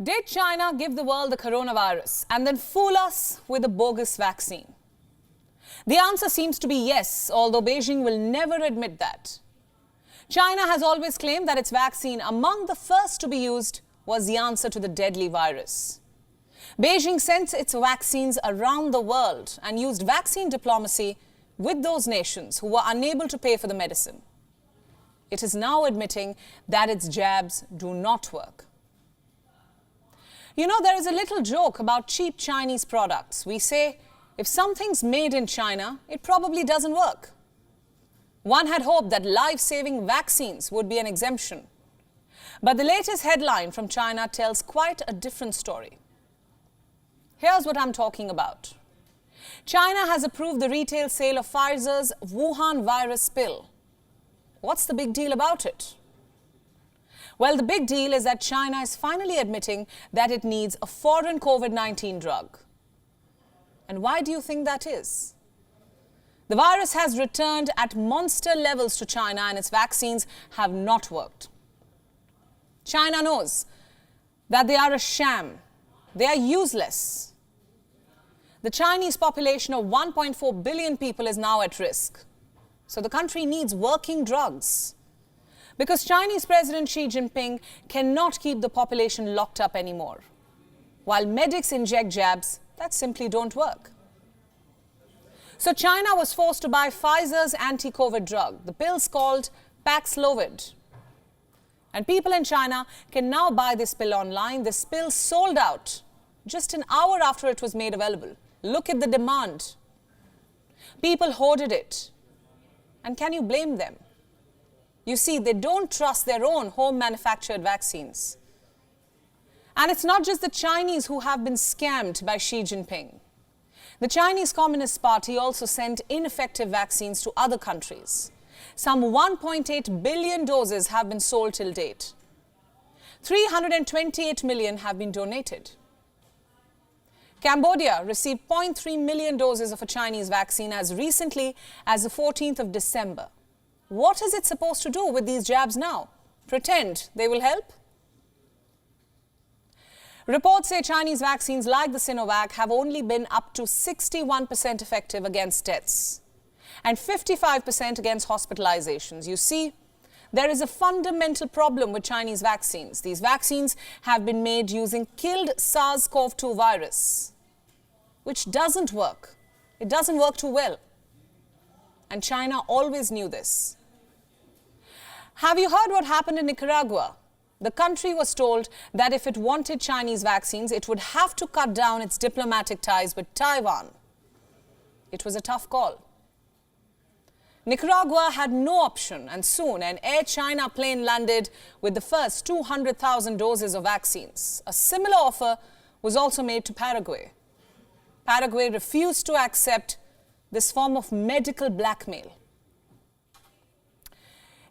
Did China give the world the coronavirus and then fool us with a bogus vaccine? The answer seems to be yes, although Beijing will never admit that. China has always claimed that its vaccine, among the first to be used, was the answer to the deadly virus. Beijing sent its vaccines around the world and used vaccine diplomacy with those nations who were unable to pay for the medicine. It is now admitting that its jabs do not work. You know, there is a little joke about cheap Chinese products. We say, if something's made in China, it probably doesn't work. One had hoped that life-saving vaccines would be an exemption. But the latest headline from China tells quite a different story. Here's what I'm talking about. China has approved the retail sale of Pfizer's Wuhan virus pill. What's the big deal about it? Well, the big deal is that China is finally admitting that it needs a foreign COVID-19 drug. And why do you think that is? The virus has returned at monster levels to China and its vaccines have not worked. China knows that they are a sham. They are useless. The Chinese population of 1.4 billion people is now at risk. So the country needs working drugs. Because Chinese President Xi Jinping cannot keep the population locked up anymore. While medics inject jabs that simply don't work. So China was forced to buy Pfizer's anti-COVID drug. The pill's called Paxlovid. And people in China can now buy this pill online. This pill sold out just an hour after it was made available. Look at the demand. People hoarded it. And can you blame them? You see, they don't trust their own home-manufactured vaccines. And it's not just the Chinese who have been scammed by Xi Jinping. The Chinese Communist Party also sent ineffective vaccines to other countries. Some 1.8 billion doses have been sold till date. 328 million have been donated. Cambodia received 0.3 million doses of a Chinese vaccine as recently as the 14th of December. What is it supposed to do with these jabs now? Pretend they will help? Reports say Chinese vaccines like the Sinovac have only been up to 61% effective against deaths and 55% against hospitalizations. You see, there is a fundamental problem with Chinese vaccines. These vaccines have been made using killed SARS-CoV-2 virus, which doesn't work. It doesn't work too well. And China always knew this. Have you heard what happened in Nicaragua? The country was told that if it wanted Chinese vaccines, it would have to cut down its diplomatic ties with Taiwan. It was a tough call. Nicaragua had no option, and soon an Air China plane landed with the first 200,000 doses of vaccines. A similar offer was also made to Paraguay. Paraguay refused to accept this form of medical blackmail.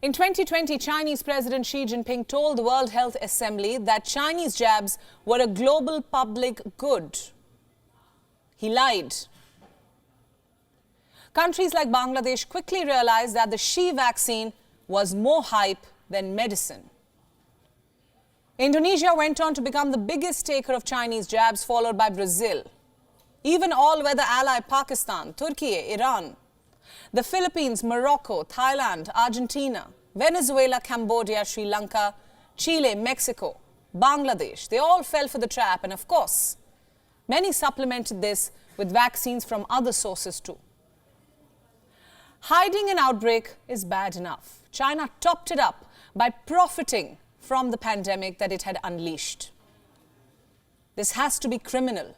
In 2020, Chinese President Xi Jinping told the World Health Assembly that Chinese jabs were a global public good. He lied. Countries like Bangladesh quickly realized that the Xi vaccine was more hype than medicine. Indonesia went on to become the biggest taker of Chinese jabs, followed by Brazil. Even all-weather ally Pakistan, Turkey, Iran, the Philippines, Morocco, Thailand, Argentina, Venezuela, Cambodia, Sri Lanka, Chile, Mexico, Bangladesh, they all fell for the trap, and of course, many supplemented this with vaccines from other sources too. Hiding an outbreak is bad enough. China topped it up by profiting from the pandemic that it had unleashed. This has to be criminal.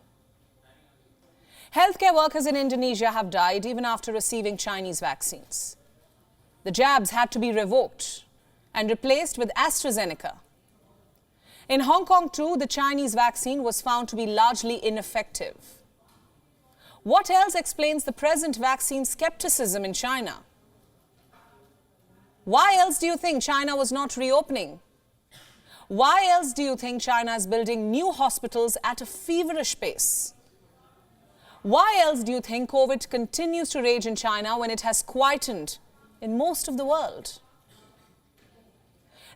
Healthcare workers in Indonesia have died even after receiving Chinese vaccines. The jabs had to be revoked and replaced with AstraZeneca. In Hong Kong too, the Chinese vaccine was found to be largely ineffective. What else explains the present vaccine skepticism in China? Why else do you think China was not reopening? Why else do you think China is building new hospitals at a feverish pace? Why else do you think COVID continues to rage in China when it has quietened in most of the world?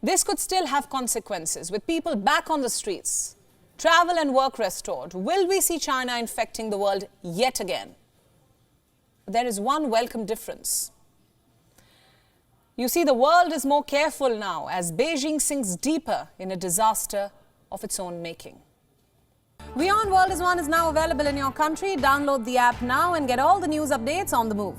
This could still have consequences, with people back on the streets, travel and work restored, will we see China infecting the world yet again? There is one welcome difference. You see, the world is more careful now as Beijing sinks deeper in a disaster of its own making. WION World is now available in your country. Download the app now and get all the news updates on the move.